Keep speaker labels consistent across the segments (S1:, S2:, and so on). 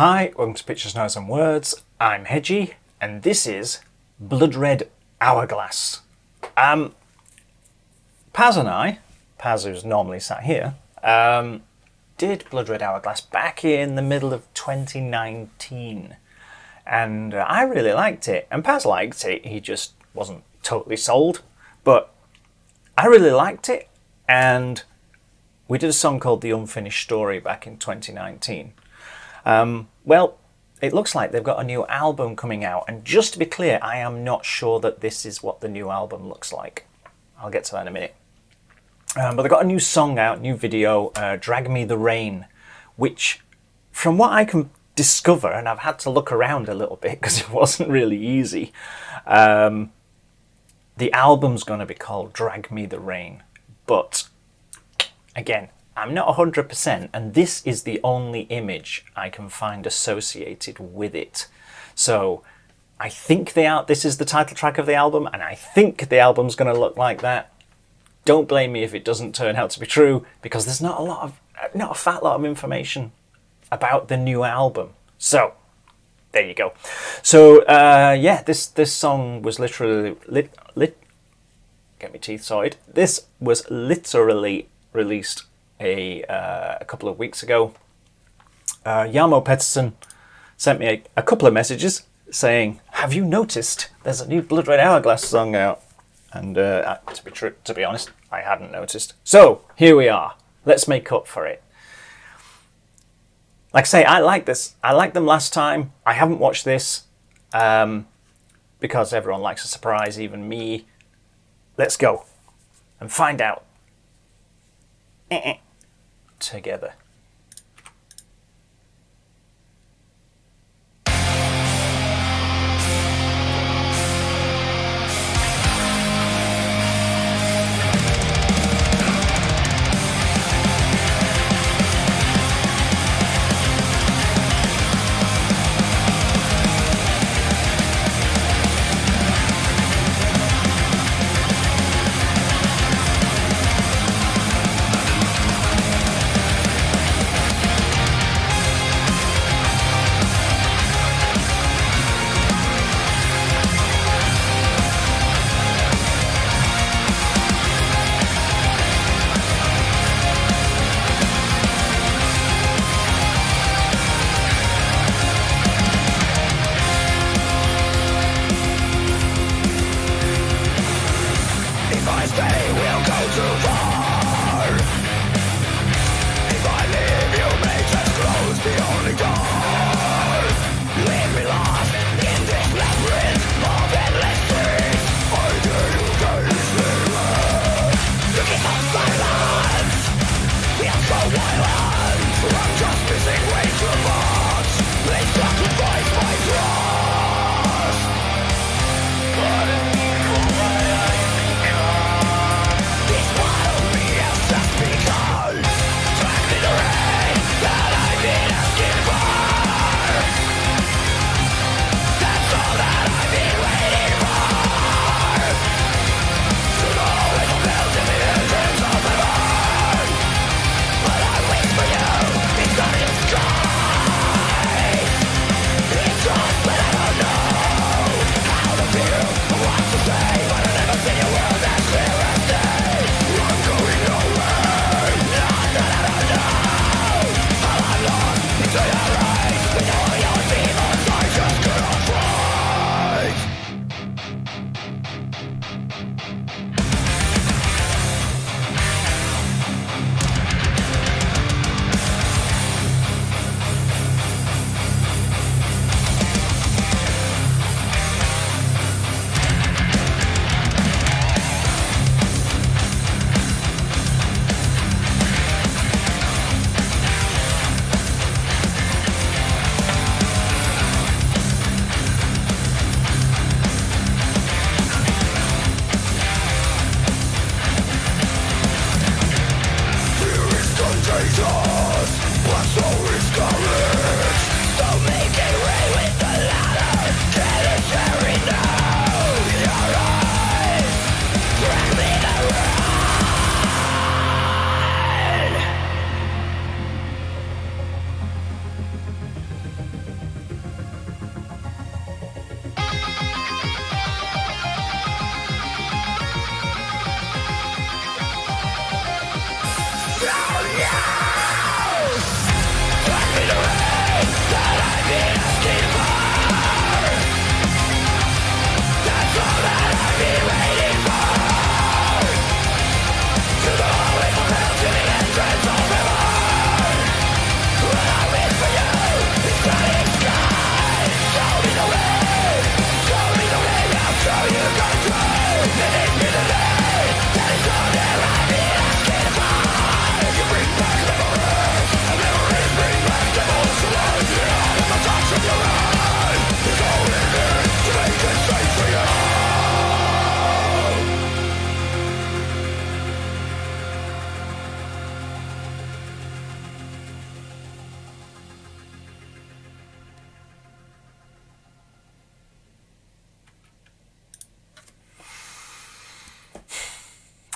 S1: Hi, welcome to Pictures, Notes and Words. I'm Hedgie, and this is Blood Red Hourglass. Paz and I, Paz who's normally sat here, did Blood Red Hourglass back in the middle of 2019. And I really liked it, and Paz liked it. He just wasn't totally sold, but I really liked it, and we did a song called The Unfinished Story back in 2019. Well, it looks like they've got a new album coming out, and just to be clear, I am not sure that this is what the new album looks like. I'll get to that in a minute. But they've got a new song out, new video, Drag Me the Rain, which, from what I can discover, and I've had to look around a little bit because it wasn't really easy, the album's going to be called Drag Me the Rain. But, again, I'm not 100%, and this is the only image I can find associated with it. So I think this is the title track of the album, and I think the album's going to look like that. Don't blame me if it doesn't turn out to be true, because there's not a fat lot of information about the new album. So there you go. So yeah, this song was literally get my teeth sorted. This was literally released a couple of weeks ago. Jarmo Pettersson sent me a couple of messages saying, "Have you noticed there's a new Blood Red Hourglass song out?" And to be honest, I hadn't noticed. So here we are. Let's make up for it. Like I say, I like this. I liked them last time. I haven't watched this because everyone likes a surprise, even me. Let's go and find out together.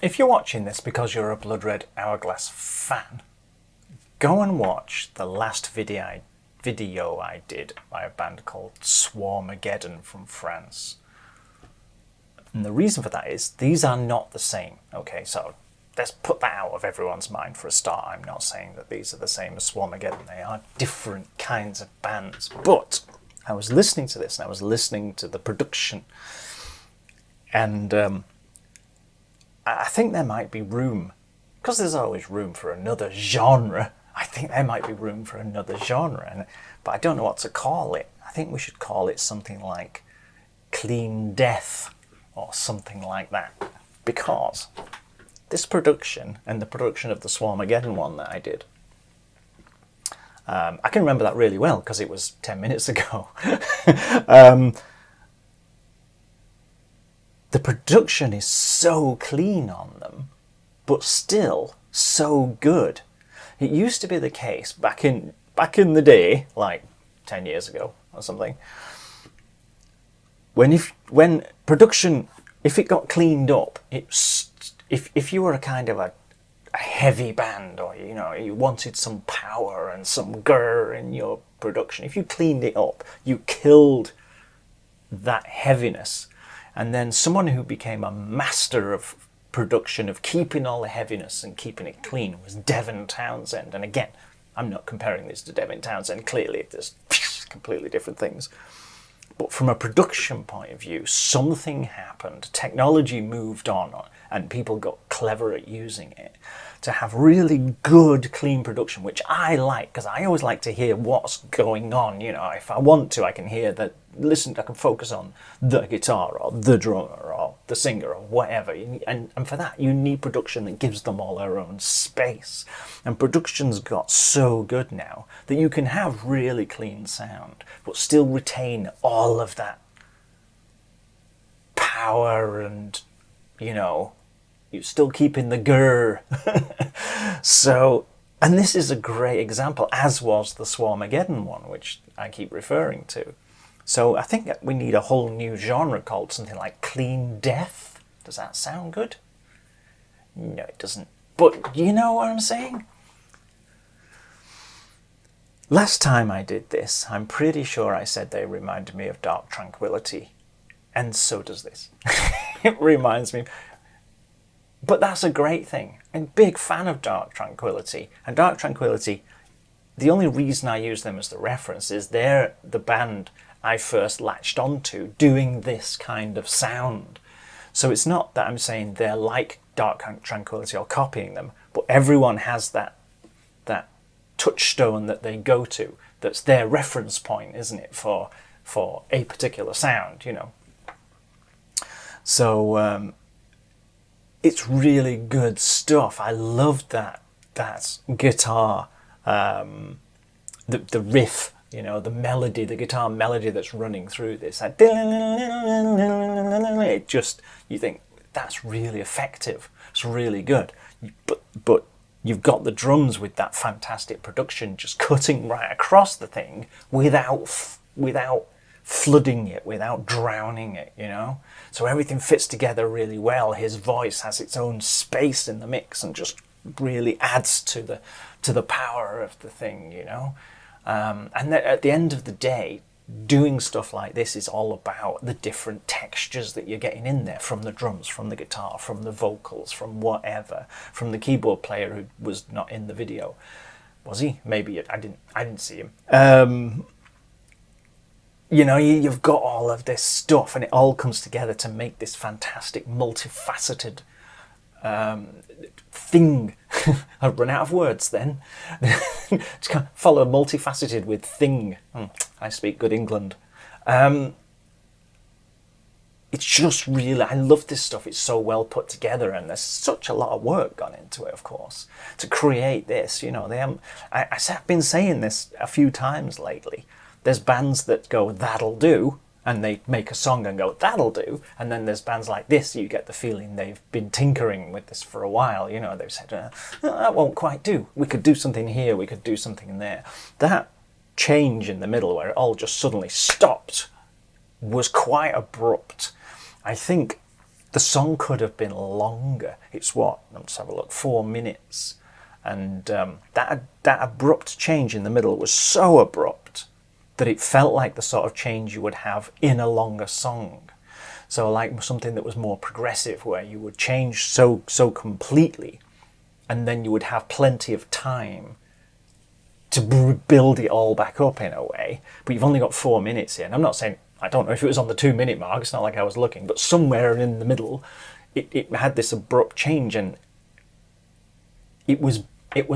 S1: if you're watching this because you're a Blood Red Hourglass fan, go and watch the last video I did by a band called Swarmageddon from France. And the reason for that is these are not the same. Okay, so let's put that out of everyone's mind for a start. I'm not saying that these are the same as Swarmageddon. They are different kinds of bands. But I was listening to this and I was listening to the production, and I think there might be room, because there's always room for another genre. I think there might be room for another genre, but I don't know what to call it. I think we should call it something like Clean Death or something like that, because this production and the production of the Swarmageddon one that I did, I can remember that really well because it was 10 minutes ago. The production is so clean on them, but still so good. It used to be the case back in the day, like 10 years ago or something, when production, if it got cleaned up, if you were a kind of a heavy band, or you wanted some power and some grr in your production, if you cleaned it up, you killed that heaviness. And then someone who became a master of production, of keeping all the heaviness and keeping it clean, was Devin Townsend. And again, I'm not comparing this to Devin Townsend. Clearly, there's completely different things. But from a production point of view, something happened. Technology moved on, and people got clever at using it to have really good, clean production, which I like, because I always like to hear what's going on. If I want to, I can hear that. Listen, I can focus on the guitar or the drummer or the singer or whatever. And for that, you need production that gives them all their own space. And production's got so good now that you can have really clean sound, but still retain all of that power, and, you're still keeping the grr. So, and this is a great example, as was the Swarmageddon one, which I keep referring to. So I think that we need a whole new genre called something like Clean Death. Does that sound good? No, it doesn't. But you know what I'm saying? Last time I did this, I'm pretty sure I said they reminded me of Dark Tranquillity. And so does this. It reminds me. But that's a great thing. I'm a big fan of Dark Tranquillity. And Dark Tranquillity, the only reason I use them as the reference is they're the band I first latched onto doing this kind of sound. So it's not that I'm saying they're like Dark Tranquillity or copying them, but everyone has that touchstone that they go to, that's their reference point, isn't it, for a particular sound, So it's really good stuff. I loved that guitar, the riff, the melody, the guitar melody that's running through this. It just, you think, that's really effective. It's really good. But you've got the drums with that fantastic production just cutting right across the thing without flooding it, without drowning it, So everything fits together really well. His voice has its own space in the mix and just really adds to the power of the thing, And at the end of the day, doing stuff like this is all about the different textures that you're getting in there, from the drums, from the guitar, from the vocals, from whatever, from the keyboard player who was not in the video. Was he? Maybe I didn't see him. You've got all of this stuff, and it all comes together to make this fantastic, multifaceted thing. I've run out of words then. Just can't follow multifaceted with thing. I speak good England. It's just really, I love this stuff. It's so well put together, and there's such a lot of work gone into it, of course, to create this. I've been saying this a few times lately. There's bands that go, that'll do, and they make a song and go, that'll do. And then there's bands like this, you get the feeling they've been tinkering with this for a while. They've said, that won't quite do. We could do something here, we could do something in there. That change in the middle, where it all just suddenly stopped, was quite abrupt. I think the song could have been longer. It's what? Let's have a look. 4 minutes. And that abrupt change in the middle was so abrupt that it felt like the sort of change you would have in a longer song. So like something that was more progressive, where you would change so completely, and then you would have plenty of time to build it all back up in a way. But you've only got 4 minutes here. And I'm not saying, I don't know if it was on the 2 minute mark, it's not like I was looking, but somewhere in the middle, it had this abrupt change, and it was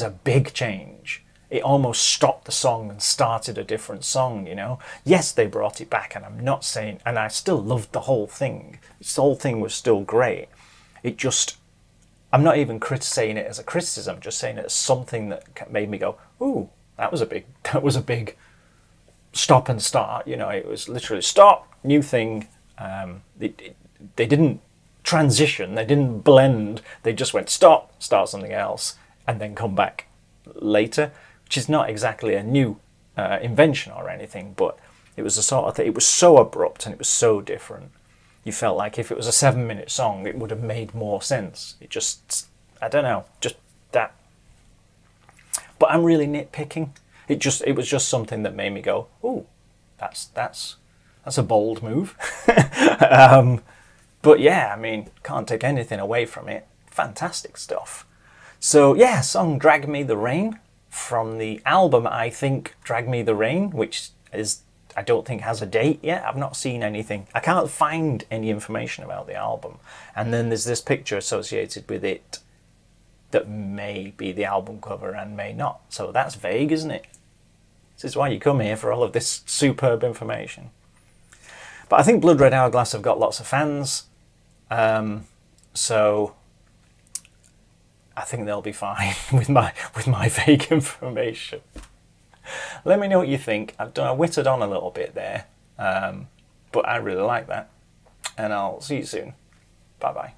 S1: a big change. It almost stopped the song and started a different song, you know. Yes, they brought it back, and I'm not saying, and I still loved the whole thing. This whole thing was still great. It just, I'm not even saying it as a criticism, I'm just saying it as something that made me go, ooh, that was a big stop and start, you know. It was literally stop, new thing. They didn't transition, they didn't blend, they just went stop, start something else, and then come back later, which is not exactly a new invention or anything, but it was a sort of thing. It was so abrupt and it was so different. You felt like if it was a 7 minute song, it would have made more sense. It just, I don't know, just that. But I'm really nitpicking. It was just something that made me go, ooh, that's a bold move. But yeah, I mean, can't take anything away from it. Fantastic stuff. So yeah, song Drag Me the Rain from the album, I think, Drag Me the Rain, which is, I don't think has a date yet. I've not seen anything. I can't find any information about the album. And then there's this picture associated with it that may be the album cover and may not. So that's vague, isn't it? This is why you come here, for all of this superb information. But I think Blood Red Hourglass have got lots of fans. So I think they'll be fine with my vague information. Let me know what you think. I whittled on a little bit there, but I really like that. And I'll see you soon. Bye bye.